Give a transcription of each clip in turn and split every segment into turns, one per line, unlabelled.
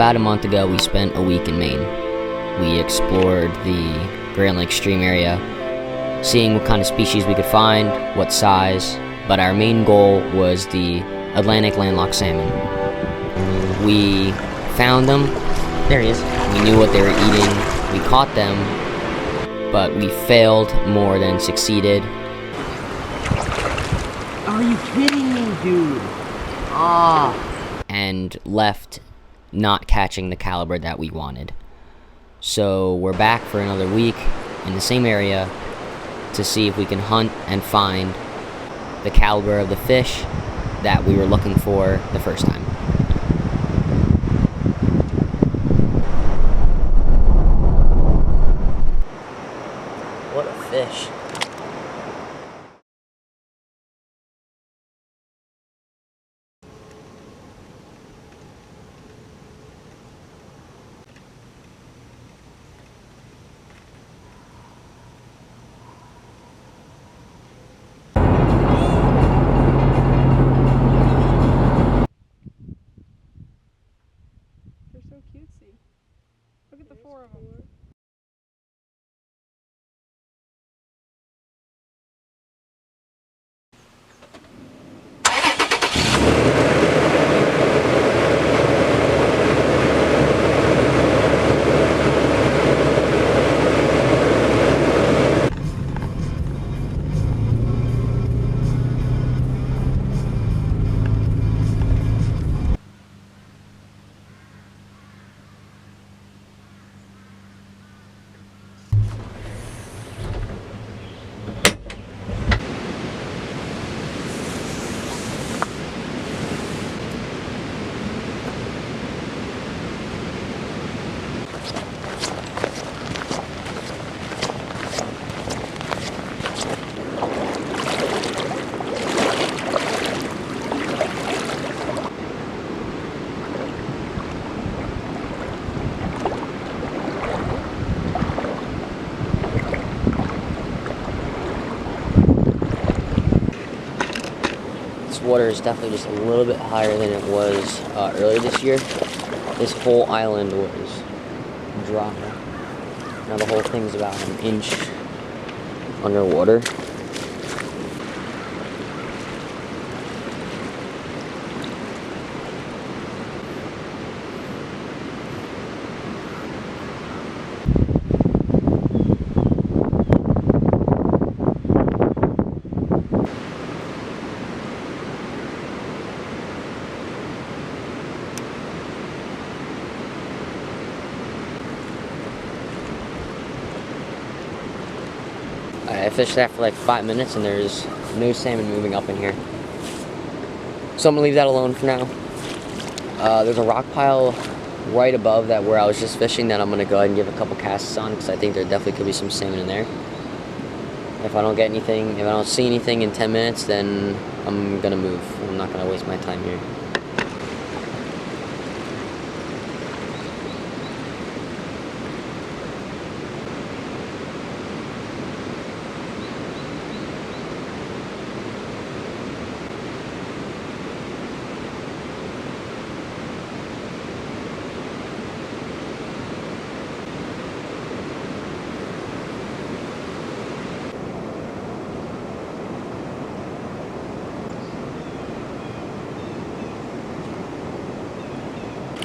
About a month ago, we spent a week in Maine. We explored the Grand Lake stream area, seeing what kind of species we could find, what size, but our main goal was the Atlantic landlocked salmon. We found them. There he is. We knew what they were eating. We caught them, but we failed more than succeeded.
Are you kidding me, dude?
And left not catching the caliber that we wanted. So we're back for another week in the same area to see if we can hunt and find the caliber of the fish that we were looking for the first time. What a fish.
They're so cutesy. Look at the four of them.
Water is definitely just a little bit higher than it was earlier this year. This whole island was dry. Now the whole thing's about an inch underwater. I fished that for like 5 minutes and there's no salmon moving up in here. So I'm gonna leave that alone for now. There's a rock pile right above that where I was just fishing that I'm gonna go ahead and give a couple casts on because I think there definitely could be some salmon in there. If I don't get anything, if I don't see anything in 10 minutes, then I'm gonna move. I'm not gonna waste my time here.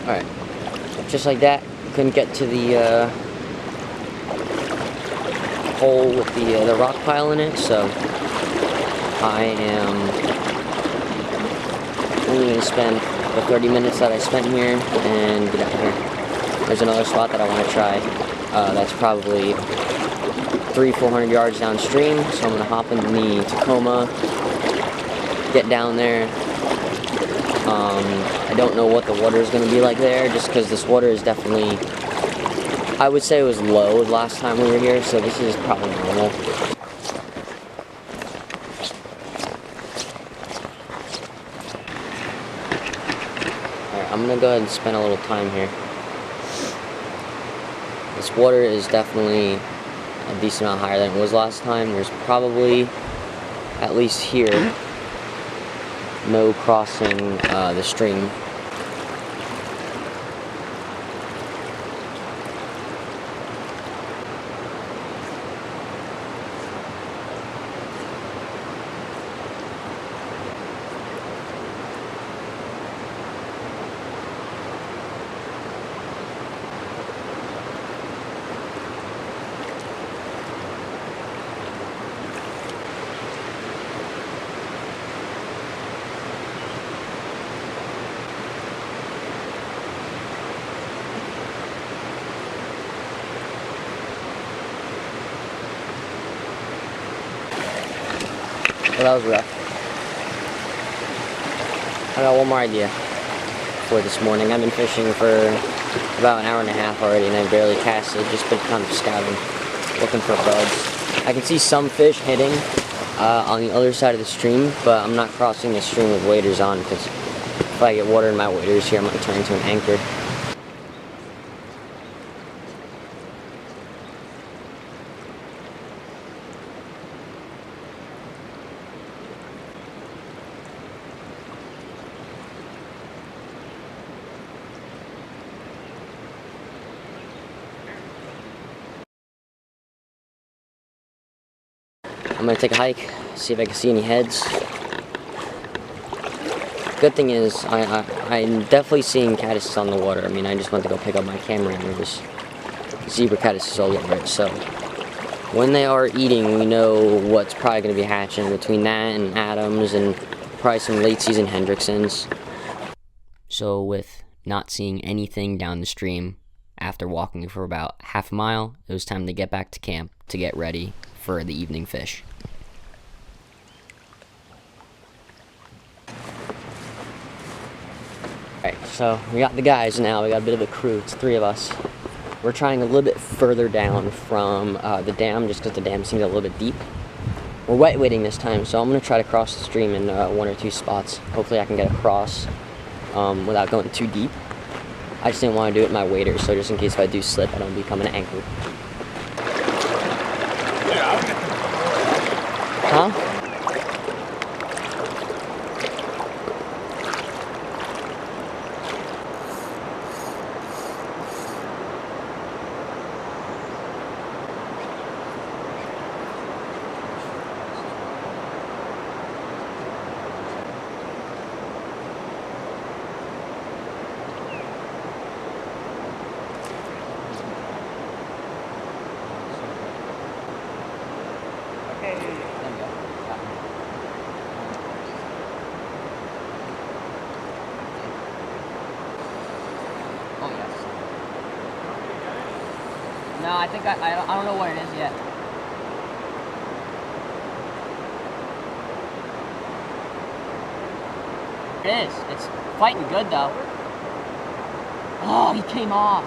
Alright, just like that, couldn't get to the hole with the rock pile in it, so I am only going to spend the 30 minutes that I spent here and get out of here. There's another spot that I want to try that's probably 300-400 yards downstream, so I'm going to hop in the Tacoma, get down there. I don't know what the water is going to be like there, just because this water is definitely, I would say it was low last time we were here, so this is probably normal. Alright, I'm going to go ahead and spend a little time here. This water is definitely a decent amount higher than it was last time. There's probably, at least here, no crossing the stream. Well, that was rough. I got one more idea for this morning. I've been fishing for about an hour and a half already, and I've barely casted. Just been kind of scouting, looking for bugs. I can see some fish hitting on the other side of the stream, but I'm not crossing the stream with waders on, because if I get water in my waders here, I'm going to turn into an anchor. I'm gonna take a hike, see if I can see any heads. Good thing is, I'm definitely seeing caddises on the water. I mean, I just went to go pick up my camera and there's zebra caddises all over it. So when they are eating, we know what's probably gonna be hatching between that and Adams and probably some late season Hendricksons. So with not seeing anything down the stream after walking for about half a mile, it was time to get back to camp to get ready for the evening fish. Alright, so we got the guys now, we got a bit of a crew, it's 3 of us. We're trying a little bit further down from the dam, just because the dam seems a little bit deep. We're wet wading this time, so I'm going to try to cross the stream in 1 or 2 spots. Hopefully I can get across without going too deep. I just didn't want to do it in my waders, so just in case if I do slip, I don't become an anchor. Huh? No, I think I don't know what it is yet. It is. It's fighting good though. Oh, he came off.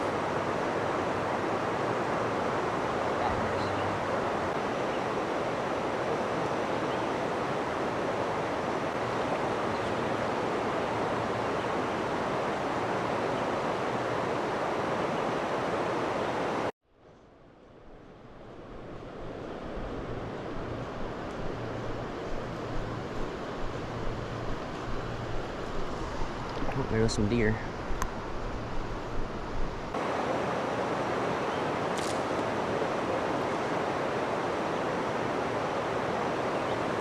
Oh, there goes some deer.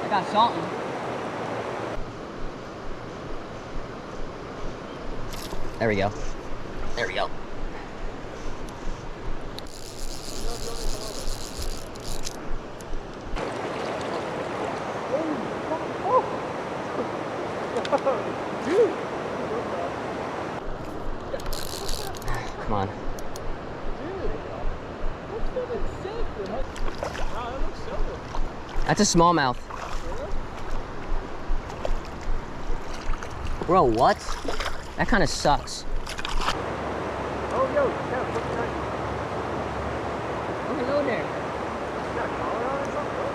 I got something. There we go. There we go. Come on. That's a smallmouth. Bro, what? That kind of sucks.
Oh, yo, Kev, look behind you.
Oh, hello there.
You got a collar on or something, bro?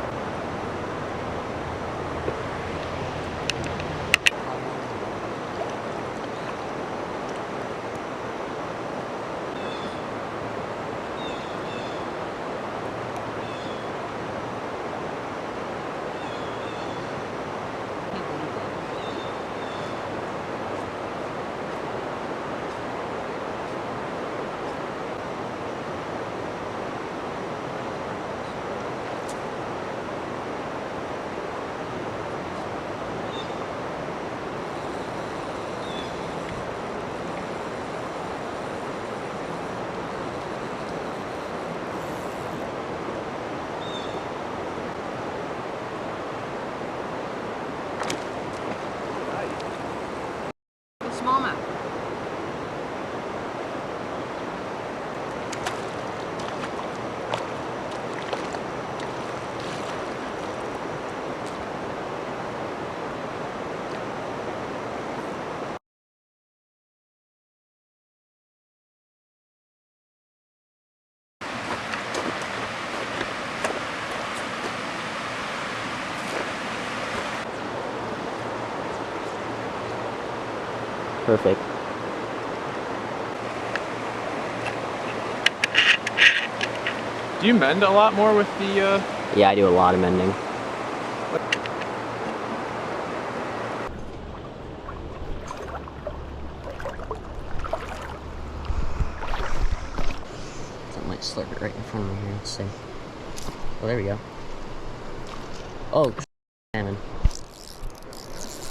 Perfect.
Do you mend a lot more with the,
Yeah, I do a lot of mending. That might slip it right in front of me here. Let's see. Oh, there we go. Oh, salmon.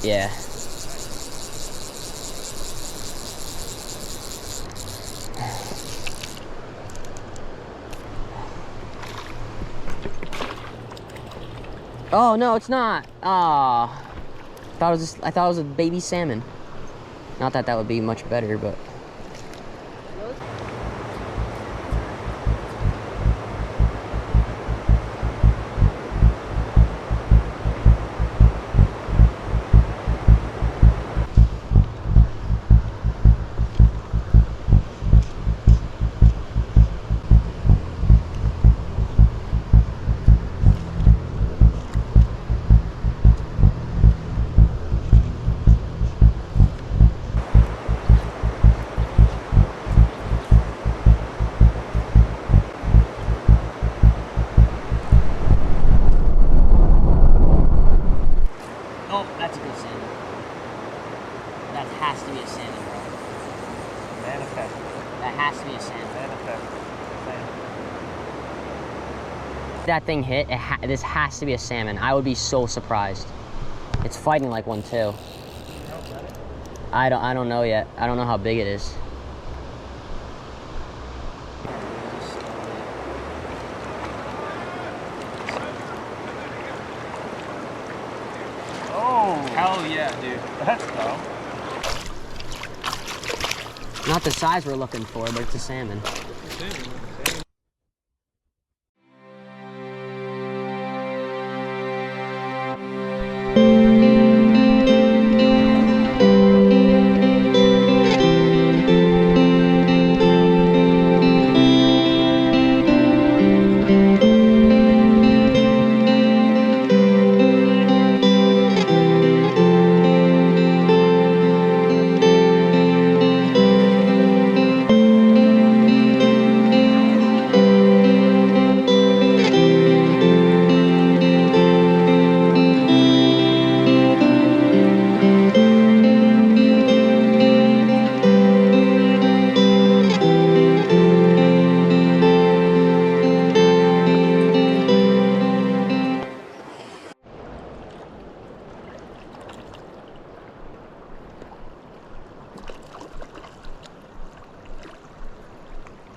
Yeah. Oh no, it's not. Ah, I thought it was a baby salmon. Not that that would be much better, but. Oh, that's a good salmon. That has to be a salmon, bro.
manifest?
That has to be a salmon.
Manifest.
That thing hit, this has to be a salmon. I would be so surprised. It's fighting like one too. I don't know yet. I don't know how big it is.
Oh, hell yeah, dude. That's dumb.
Not the size we're looking for, but it's a salmon.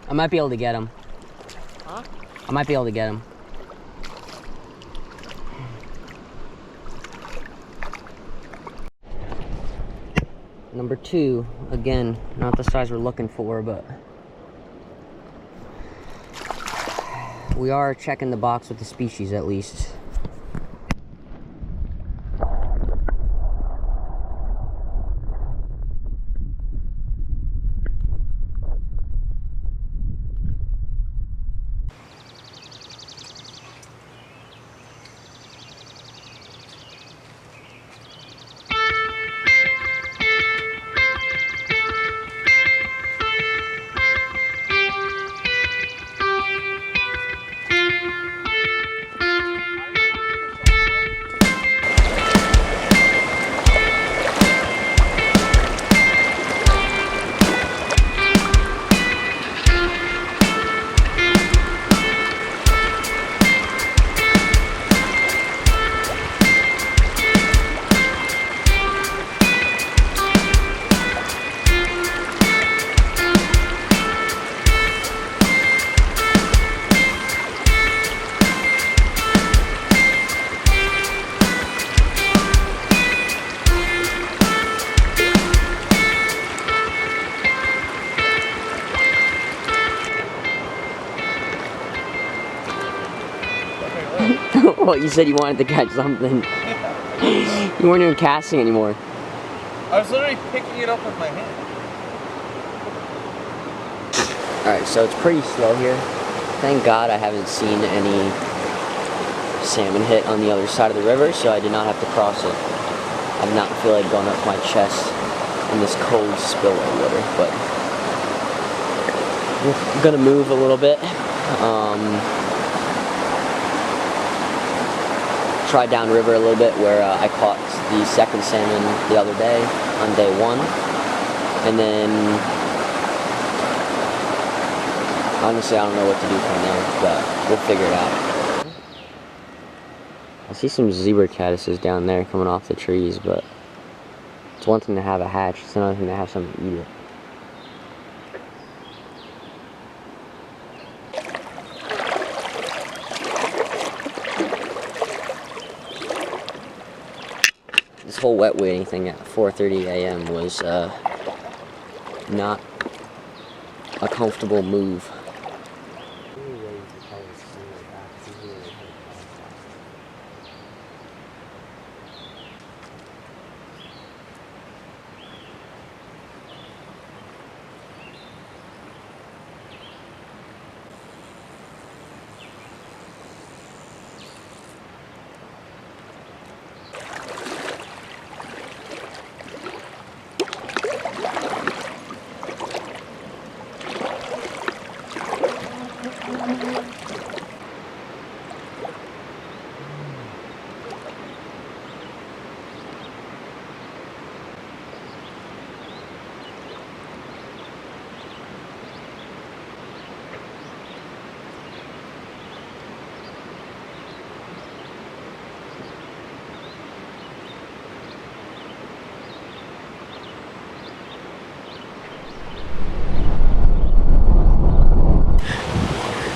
I might be able to get him.
Huh?
I might be able to get him. Number 2, again, not the size we're looking for, but we are checking the box with the species at least. Well, you said you wanted to catch something. You weren't even casting anymore.
I was literally picking it up with my hand.
Alright, so it's pretty slow here. Thank God I haven't seen any salmon hit on the other side of the river, so I did not have to cross it. I did not feel like going up my chest in this cold spillway water, but we're gonna move a little bit. Try downriver a little bit where I caught the second salmon the other day on day 1, and then honestly I don't know what to do from there, but we'll figure it out. I see some zebra caddises down there coming off the trees, but it's one thing to have a hatch, it's another thing to have something to eat it. This whole wet waiting thing at 4:30 a.m. was not a comfortable move.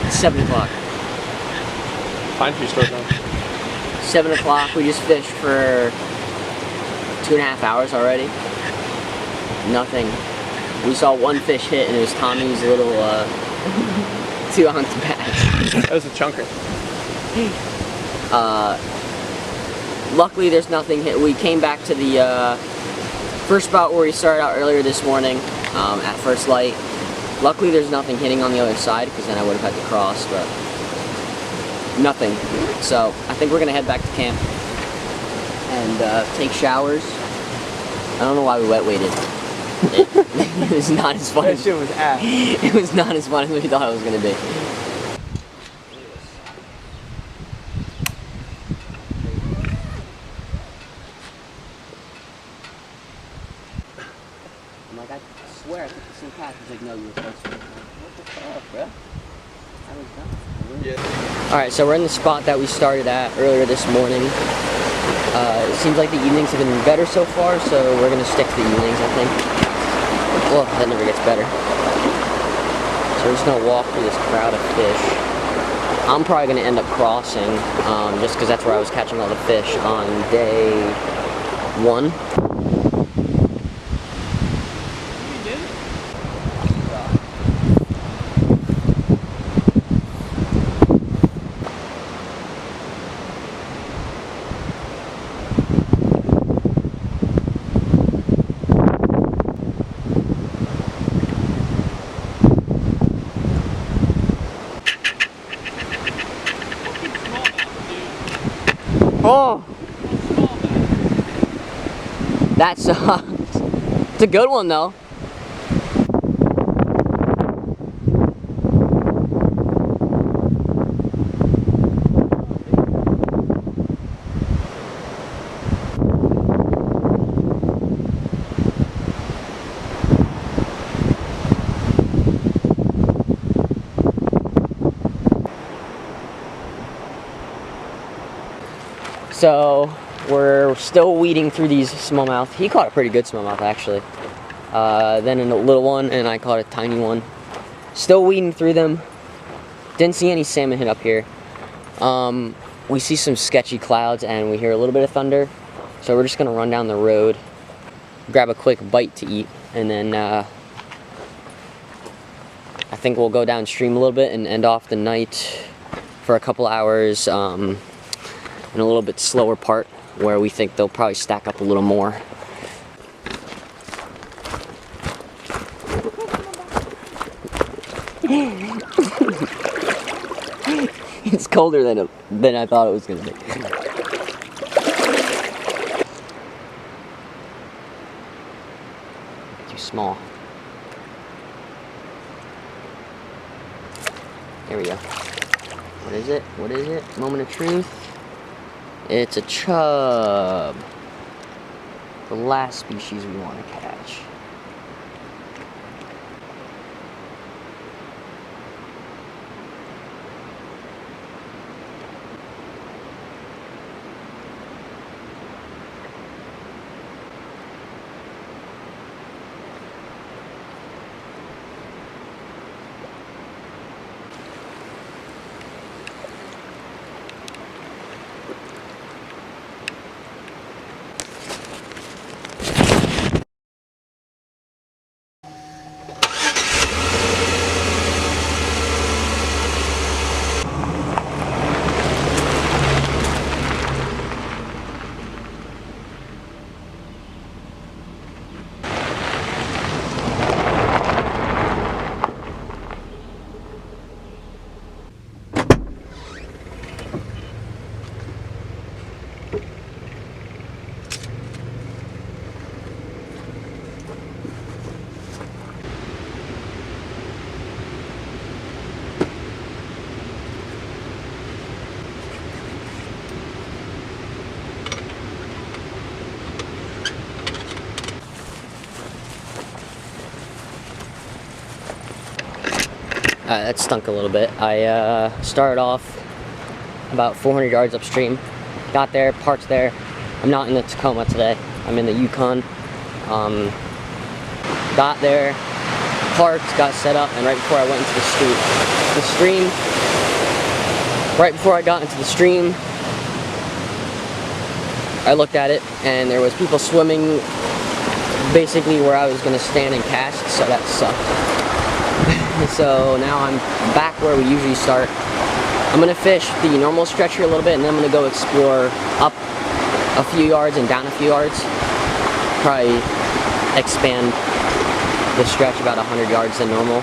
It's 7 o'clock.
Pine tree store now.
7 o'clock, we just fished for 2.5 hours already. Nothing. We saw one fish hit and it was Tommy's little 2-ounce bass.
That was a chunker.
Luckily there's nothing hit. We came back to the first spot where we started out earlier this morning at first light. Luckily there's nothing hitting on the other side because then I would have had to cross, but nothing. So I think we're gonna head back to camp and take showers. I don't know why we wet waited. It was not as fun.
That shit was ass.
It was not as fun as we thought it was gonna be. I'm like, I swear I took the same path. He's like, no, you were supposed to. What the fuck, bro? I was done. Alright, so we're in the spot that we started at earlier this morning. It seems like the evenings have been better so far, so we're going to stick to the evenings, I think. Well, that never gets better. So we're just going to walk through this crowd of fish. I'm probably going to end up crossing, just because that's where I was catching all the fish on day 1. Oh! That sucks. It's a good one though. So we're still weeding through these smallmouth. He caught a pretty good smallmouth actually. Then a little one, and I caught a tiny one. Still weeding through them. Didn't see any salmon hit up here. We see some sketchy clouds and we hear a little bit of thunder. So we're just gonna run down the road, grab a quick bite to eat, and then I think we'll go downstream a little bit and end off the night for a couple hours in a little bit slower part where we think they'll probably stack up a little more. It's colder than I thought it was going to be. small. There we go. What is it? What is it? Moment of truth. It's a chub. The last species we want to catch. That stunk a little bit. I started off about 400 yards upstream. Got there, parked there. I'm not in the Tacoma today. I'm in the Yukon. Got there, parked, got set up, and right before I went into the stream, right before I got into the stream, I looked at it, and there was people swimming basically where I was going to stand and cast, so that sucked. So now I'm back where we usually start. I'm going to fish the normal stretch here a little bit, and then I'm going to go explore up a few yards and down a few yards. Probably expand the stretch about 100 yards than normal.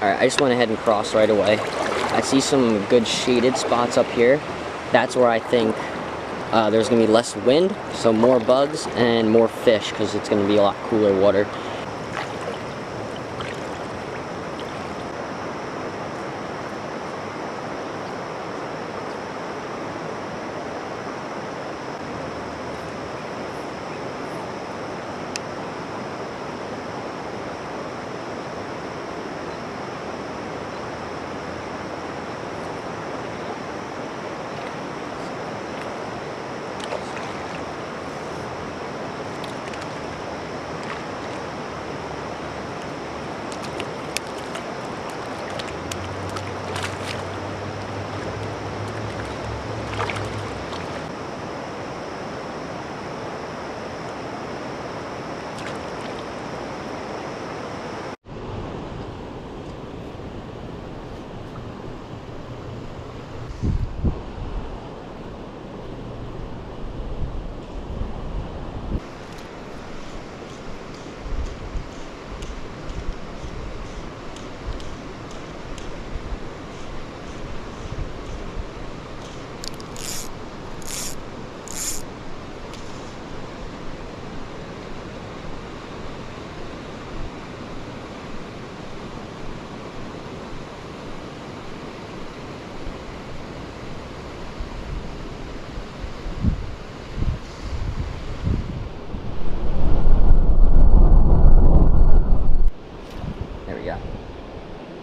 Alright, I just went ahead and crossed right away. I see some good shaded spots up here. That's where I think there's going to be less wind, so more bugs and more fish because it's going to be a lot cooler water.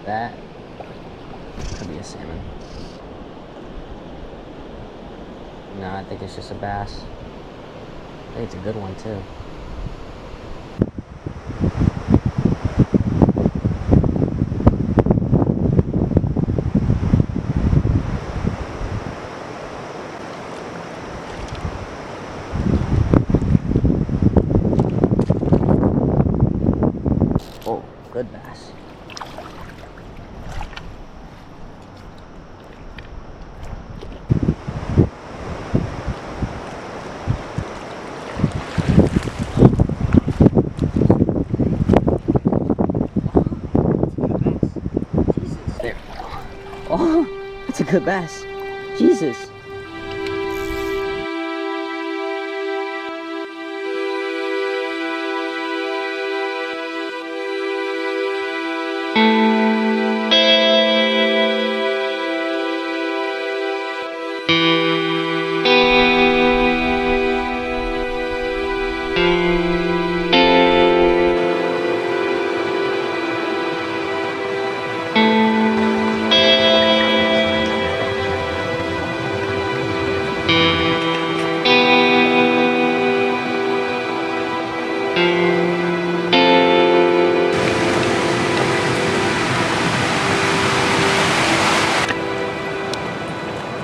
That could be a salmon. No, I think it's just a bass. I think it's a good one too. Oh, good bass. Oh, that's a good bass. Jesus.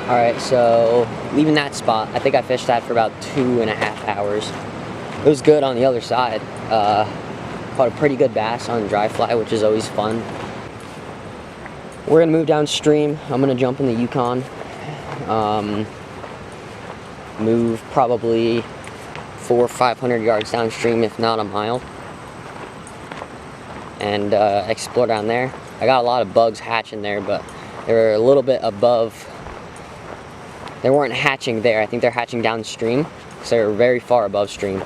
Alright, so leaving that spot, I think I fished that for about 2.5 hours. It was good on the other side. Caught a pretty good bass on dry fly, which is always fun. We're gonna move downstream. I'm gonna jump in the Yukon. Move probably 400 or 500 yards downstream, if not a mile, and explore down there. I got a lot of bugs hatching there, but they were a little bit above. They weren't hatching there. I think they're hatching downstream, because they were very far above stream.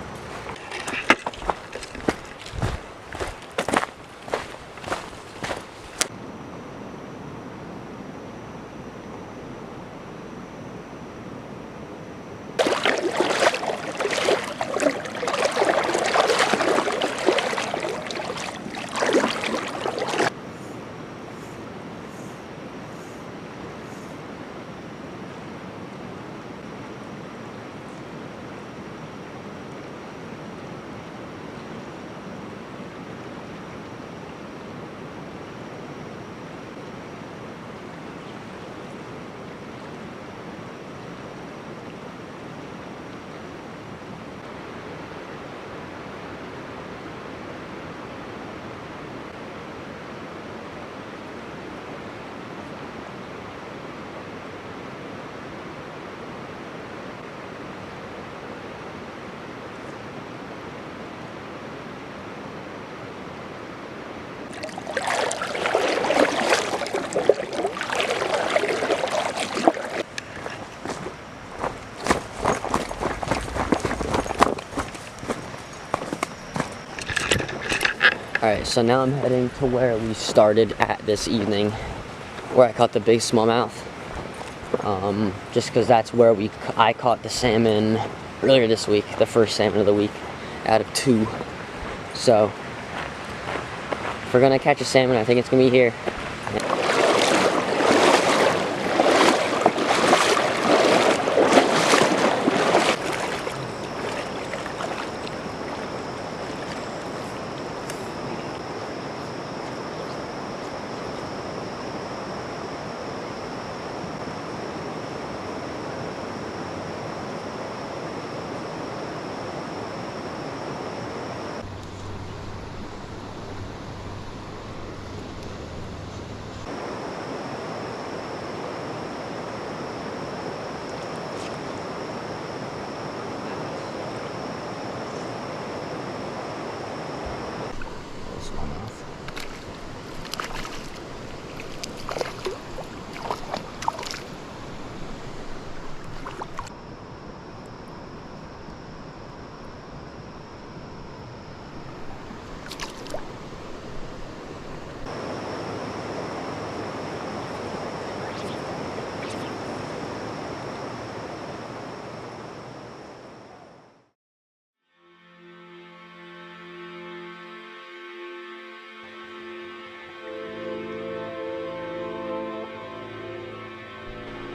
Alright, so now I'm heading to where we started at this evening, where I caught the big smallmouth. Just because that's where I caught the salmon earlier this week, the first salmon of the week out of 2. So, if we're gonna catch a salmon, I think it's gonna be here.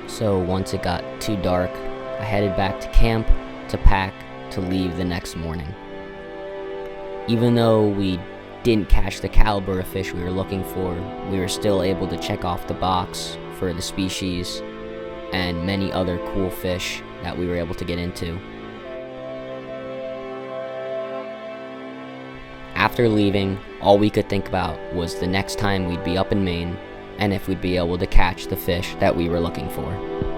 So once it got too dark, I headed back to camp to pack to leave the next morning. Even though we didn't catch the caliber of fish we were looking for, we were still able to check off the box for the species and many other cool fish that we were able to get into. After leaving, all we could think about was the next time we'd be up in Maine and if we'd be able to catch the fish that we were looking for.